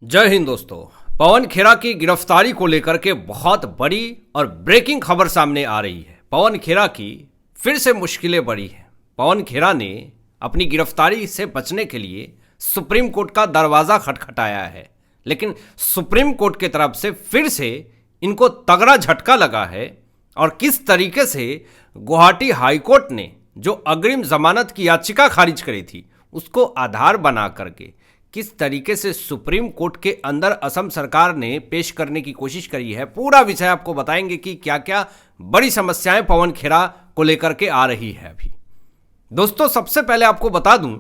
जय हिंद दोस्तों। पवन खेरा की गिरफ्तारी को लेकर के बहुत बड़ी और ब्रेकिंग खबर सामने आ रही है। पवन खेरा की फिर से मुश्किलें बढ़ी हैं। पवन खेरा ने अपनी गिरफ्तारी से बचने के लिए सुप्रीम कोर्ट का दरवाज़ा खटखटाया है, लेकिन सुप्रीम कोर्ट की तरफ से फिर से इनको तगड़ा झटका लगा है। और किस तरीके से गुवाहाटी हाईकोर्ट ने जो अग्रिम जमानत की याचिका खारिज करी थी उसको आधार बना करके किस तरीके से सुप्रीम कोर्ट के अंदर असम सरकार ने पेश करने की कोशिश करी है, पूरा विषय आपको बताएंगे कि क्या क्या बड़ी समस्याएं पवन खेरा को लेकर के आ रही है। अभी दोस्तों, सबसे पहले आपको बता दूं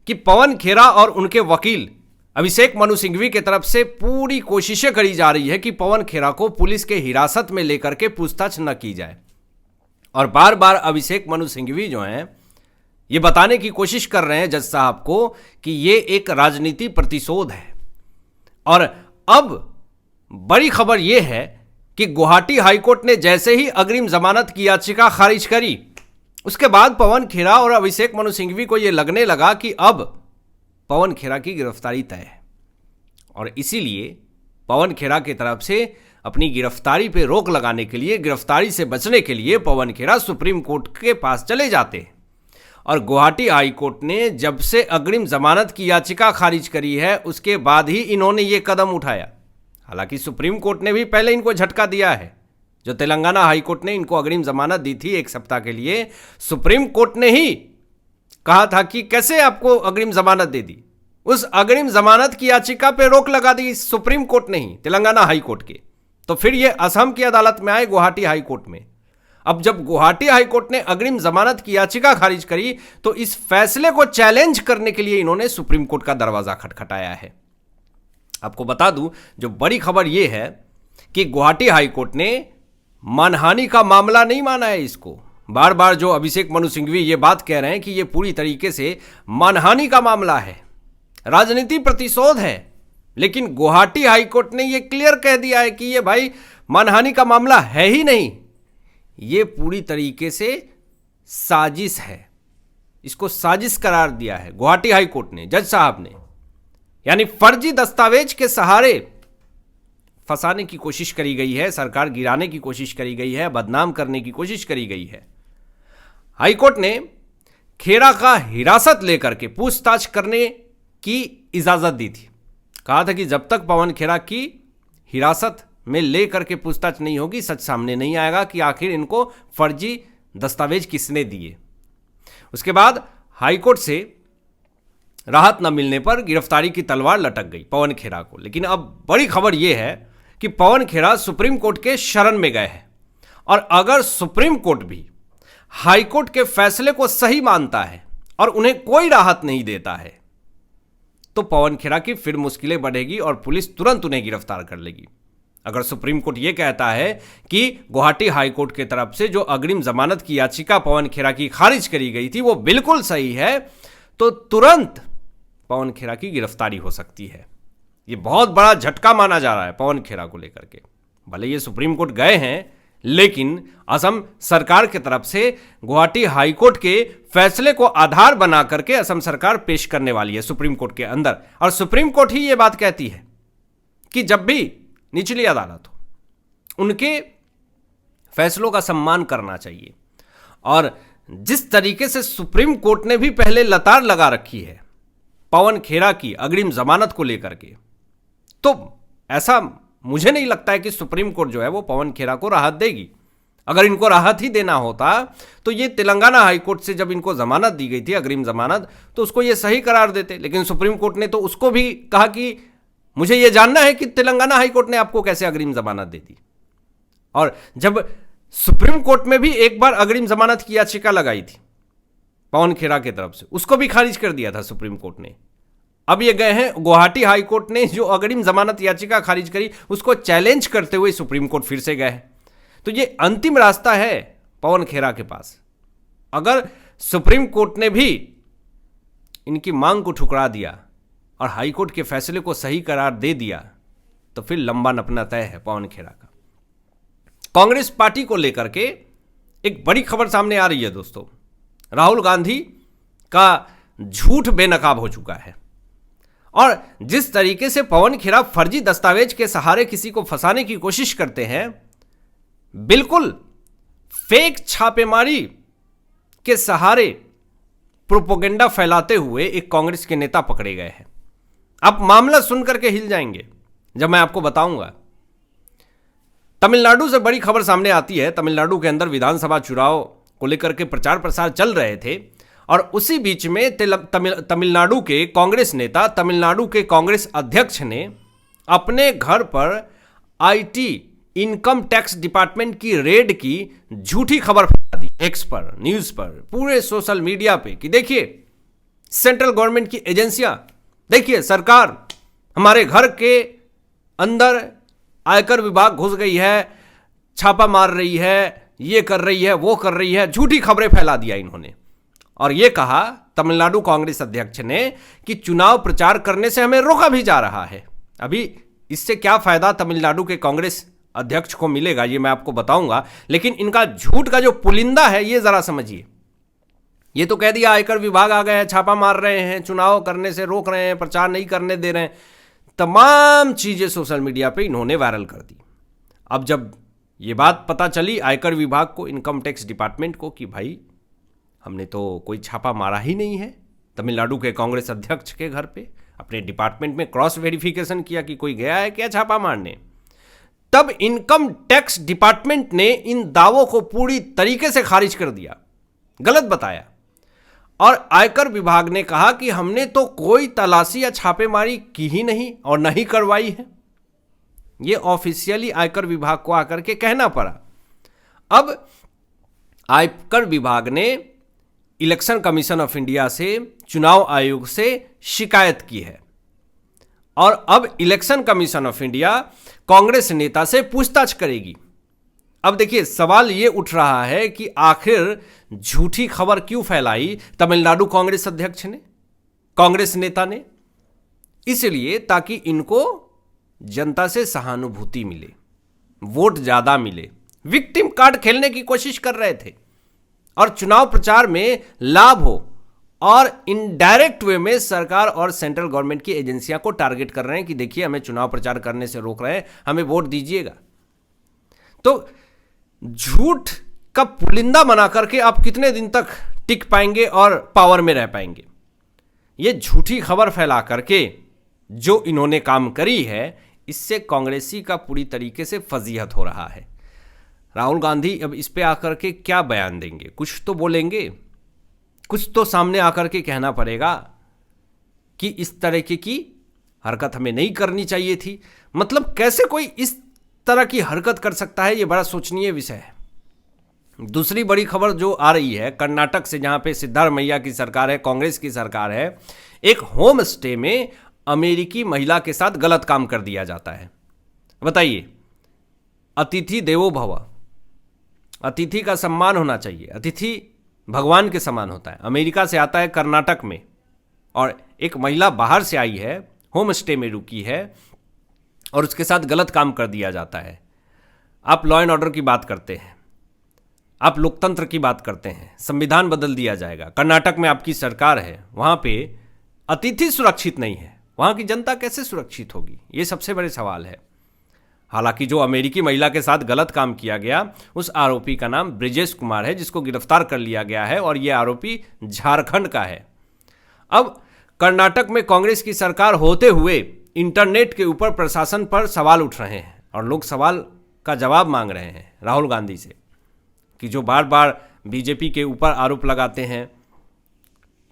कि पवन खेरा और उनके वकील अभिषेक मनु सिंघवी की तरफ से पूरी कोशिशें करी जा रही है कि पवन खेरा को पुलिस के हिरासत में लेकर के पूछताछ न की जाए। और बार बार अभिषेक मनु सिंघवी जो हैं ये बताने की कोशिश कर रहे हैं जज साहब को कि ये एक राजनीति प्रतिशोध है। और अब बड़ी खबर ये है कि गुवाहाटी हाईकोर्ट ने जैसे ही अग्रिम जमानत की याचिका खारिज करी, उसके बाद पवन खेरा और अभिषेक मनु सिंघवी को ये लगने लगा कि अब पवन खेरा की गिरफ्तारी तय है। और इसीलिए पवन खेरा की तरफ से अपनी गिरफ्तारी पे रोक लगाने के लिए, गिरफ्तारी से बचने के लिए पवन खेरा सुप्रीम कोर्ट के पास चले जाते हैं। और गुवाहाटी हाई कोर्ट ने जब से अग्रिम जमानत की याचिका खारिज करी है उसके बाद ही इन्होंने ये कदम उठाया। हालांकि सुप्रीम कोर्ट ने भी पहले इनको झटका दिया है। जो तेलंगाना हाई कोर्ट ने इनको अग्रिम जमानत दी थी 1 सप्ताह के लिए, सुप्रीम कोर्ट ने ही कहा था कि कैसे आपको अग्रिम जमानत दे दी। उस अग्रिम जमानत की याचिका पे रोक लगा दी सुप्रीम कोर्ट ने ही, तेलंगाना हाई कोर्ट के। तो फिर ये असम की अदालत में आए, गुवाहाटी हाई कोर्ट में। अब जब गुवाहाटी हाई कोर्ट ने अग्रिम जमानत की याचिका खारिज करी तो इस फैसले को चैलेंज करने के लिए इन्होंने सुप्रीम कोर्ट का दरवाजा खटखटाया है। आपको बता दूं, जो बड़ी खबर यह है कि गुवाहाटी हाई कोर्ट ने मानहानि का मामला नहीं माना है इसको। बार बार जो अभिषेक मनु सिंघवी ये बात कह रहे हैं कि ये पूरी तरीके से मानहानि का मामला है, राजनीति प्रतिशोध है, लेकिन गुवाहाटी हाई कोर्ट ने ये क्लियर कह दिया है कि ये भाई मानहानि का मामला है ही नहीं, ये पूरी तरीके से साजिश है। इसको साजिश करार दिया है गुवाहाटी हाई कोर्ट ने, जज साहब ने। यानी फर्जी दस्तावेज के सहारे फंसाने की कोशिश करी गई है, सरकार गिराने की कोशिश करी गई है, बदनाम करने की कोशिश करी गई है। हाई कोर्ट ने खेरा का हिरासत लेकर के पूछताछ करने की इजाजत दी थी। कहा था कि जब तक पवन खेरा की हिरासत में लेकर के पूछताछ नहीं होगी, सच सामने नहीं आएगा कि आखिर इनको फर्जी दस्तावेज किसने दिए। उसके बाद हाईकोर्ट से राहत न मिलने पर गिरफ्तारी की तलवार लटक गई पवन खेरा को। लेकिन अब बड़ी खबर यह है कि पवन खेरा सुप्रीम कोर्ट के शरण में गए हैं। और अगर सुप्रीम कोर्ट भी हाईकोर्ट के फैसले को सही मानता है और उन्हें कोई राहत नहीं देता है तो पवन खेरा की फिर मुश्किलें बढ़ेगी और पुलिस तुरंत उन्हें गिरफ्तार कर लेगी। अगर सुप्रीम कोर्ट यह कहता है कि गुवाहाटी हाई कोर्ट की तरफ से जो अग्रिम जमानत की याचिका पवन खेरा की खारिज करी गई थी वो बिल्कुल सही है, तो तुरंत पवन खेरा की गिरफ्तारी हो सकती है। ये बहुत बड़ा झटका माना जा रहा है पवन खेरा को लेकर के। भले ये सुप्रीम कोर्ट गए हैं, लेकिन असम सरकार की तरफ से गुवाहाटी हाई कोर्ट के फैसले को आधार बना करके असम सरकार पेश करने वाली है सुप्रीम कोर्ट के अंदर। और सुप्रीम कोर्ट ही ये बात कहती है कि जब भी निचली अदालत हो उनके फैसलों का सम्मान करना चाहिए। और जिस तरीके से सुप्रीम कोर्ट ने भी पहले लतार लगा रखी है पवन खेरा की अग्रिम जमानत को लेकर के, तो ऐसा मुझे नहीं लगता है कि सुप्रीम कोर्ट जो है वो पवन खेरा को राहत देगी। अगर इनको राहत ही देना होता तो ये तेलंगाना हाई कोर्ट से जब इनको जमानत दी गई थी, अग्रिम जमानत, तो उसको ये सही करार देते। लेकिन सुप्रीम कोर्ट ने तो उसको भी कहा कि मुझे यह जानना है कि तेलंगाना हाई कोर्ट ने आपको कैसे अग्रिम जमानत दे दी। और जब सुप्रीम कोर्ट में भी एक बार अग्रिम जमानत की याचिका लगाई थी पवन खेरा की तरफ से, उसको भी खारिज कर दिया था सुप्रीम कोर्ट ने। अब ये गए हैं गुवाहाटी हाई कोर्ट ने जो अग्रिम जमानत याचिका खारिज करी उसको चैलेंज करते हुए सुप्रीम कोर्ट फिर से गए हैं। तो ये अंतिम रास्ता है पवन खेरा के पास। अगर सुप्रीम कोर्ट ने भी इनकी मांग को ठुकरा दिया और हाईकोर्ट के फैसले को सही करार दे दिया तो फिर लंबा नपना तय है पवन खेरा का। कांग्रेस पार्टी को लेकर के एक बड़ी खबर सामने आ रही है दोस्तों। राहुल गांधी का झूठ बेनकाब हो चुका है और जिस तरीके से पवन खेरा फर्जी दस्तावेज के सहारे किसी को फंसाने की कोशिश करते हैं, बिल्कुल फेक छापेमारी के सहारे प्रोपोगेंडा फैलाते हुए एक कांग्रेस के नेता पकड़े गए हैं। आप मामला सुनकर के हिल जाएंगे जब मैं आपको बताऊंगा। तमिलनाडु से बड़ी खबर सामने आती है। तमिलनाडु के अंदर विधानसभा चुनाव को लेकर के प्रचार प्रसार चल रहे थे और उसी बीच में तमिलनाडु के कांग्रेस नेता, तमिलनाडु के कांग्रेस अध्यक्ष ने अपने घर पर आईटी इनकम टैक्स डिपार्टमेंट की रेड की झूठी खबर फैला दी एक्स पर, न्यूज़ पर, पूरे सोशल मीडिया पे कि देखिए सेंट्रल गवर्नमेंट की एजेंसियां, देखिए सरकार हमारे घर के अंदर आयकर विभाग घुस गई है, छापा मार रही है, ये कर रही है, वो कर रही है। झूठी खबरें फैला दिया इन्होंने और ये कहा तमिलनाडु कांग्रेस अध्यक्ष ने कि चुनाव प्रचार करने से हमें रोका भी जा रहा है। अभी इससे क्या फायदा तमिलनाडु के कांग्रेस अध्यक्ष को मिलेगा ये मैं आपको बताऊंगा, लेकिन इनका झूठ का जो पुलिंदा है ये जरा समझिए। ये तो कह दिया आयकर विभाग आ गए हैं, छापा मार रहे हैं, चुनाव करने से रोक रहे हैं, प्रचार नहीं करने दे रहे हैं, तमाम चीजें सोशल मीडिया पे इन्होंने वायरल कर दी। अब जब ये बात पता चली आयकर विभाग को, इनकम टैक्स डिपार्टमेंट को, कि भाई हमने तो कोई छापा मारा ही नहीं है, तमिलनाडु के कांग्रेस अध्यक्ष के घर पे अपने डिपार्टमेंट में क्रॉस वेरिफिकेशन किया कि कोई गया है क्या छापा मारने, तब इनकम टैक्स डिपार्टमेंट ने इन दावों को पूरी तरीके से खारिज कर दिया, गलत बताया। और आयकर विभाग ने कहा कि हमने तो कोई तलाशी या छापेमारी की ही नहीं और नहीं करवाई है। यह ऑफिशियली आयकर विभाग को आकर के कहना पड़ा। अब आयकर विभाग ने इलेक्शन कमीशन ऑफ इंडिया से, चुनाव आयोग से शिकायत की है और अब election commission of India Congress नेता से पूछताछ करेगी। अब देखिए सवाल ये उठ रहा है कि आखिर झूठी खबर क्यों फैलाई तमिलनाडु कांग्रेस अध्यक्ष ने, कांग्रेस नेता ने? इसलिए ताकि इनको जनता से सहानुभूति मिले, वोट ज्यादा मिले, विक्टिम कार्ड खेलने की कोशिश कर रहे थे और चुनाव प्रचार में लाभ हो और इनडायरेक्ट वे में सरकार और सेंट्रल गवर्नमेंट की एजेंसियां को टारगेट कर रहे हैं कि देखिए हमें चुनाव प्रचार करने से रोक रहे हैं, हमें वोट दीजिएगा। तो झूठ का पुलिंदा बना करके आप कितने दिन तक टिक पाएंगे और पावर में रह पाएंगे? ये झूठी खबर फैला करके जो इन्होंने काम करी है, इससे कांग्रेसी का पूरी तरीके से फजीहत हो रहा है। राहुल गांधी अब इस पे आकर के क्या बयान देंगे? कुछ तो बोलेंगे, कुछ तो सामने आकर के कहना पड़ेगा कि इस तरह की हरकत हमें नहीं करनी चाहिए थी। मतलब कैसे कोई इस तरह की हरकत कर सकता है, ये बड़ा सोचनीय विषय है। दूसरी बड़ी खबर जो आ रही है कर्नाटक से, जहां पे सिद्धारमैया की सरकार है, कांग्रेस की सरकार है, एक होम स्टे में अमेरिकी महिला के साथ गलत काम कर दिया जाता है। बताइए, अतिथि देवो भव, अतिथि का सम्मान होना चाहिए, अतिथि भगवान के समान होता है। अमेरिका से आता है कर्नाटक में और एक महिला बाहर से आई है, होम स्टे में रुकी है और उसके साथ गलत काम कर दिया जाता है। आप लॉ एंड ऑर्डर की बात करते हैं, आप लोकतंत्र की बात करते हैं, संविधान बदल दिया जाएगा। कर्नाटक में आपकी सरकार है, वहां पे अतिथि सुरक्षित नहीं है, वहां की जनता कैसे सुरक्षित होगी? ये सबसे बड़े सवाल है। हालांकि जो अमेरिकी महिला के साथ गलत काम किया गया, उस आरोपी का नाम ब्रिजेश कुमार है, जिसको गिरफ्तार कर लिया गया है और यह आरोपी झारखंड का है। अब कर्नाटक में कांग्रेस की सरकार होते हुए इंटरनेट के ऊपर प्रशासन पर सवाल उठ रहे हैं और लोग सवाल का जवाब मांग रहे हैं राहुल गांधी से कि जो बार बार बीजेपी के ऊपर आरोप लगाते हैं।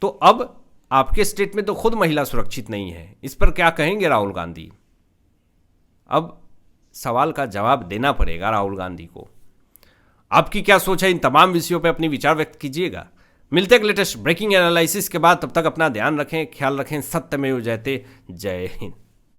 तो अब आपके स्टेट में तो खुद महिला सुरक्षित नहीं है, इस पर क्या कहेंगे राहुल गांधी? अब सवाल का जवाब देना पड़ेगा राहुल गांधी को। आपकी क्या सोच है? इन तमाम विषयों पर अपनी विचार व्यक्त कीजिएगा। मिलते हैं लेटेस्ट ब्रेकिंग एनालिसिस के बाद। तब तक अपना ध्यान रखें, ख्याल रखें। सत्यमेव जयते। जय हिंद।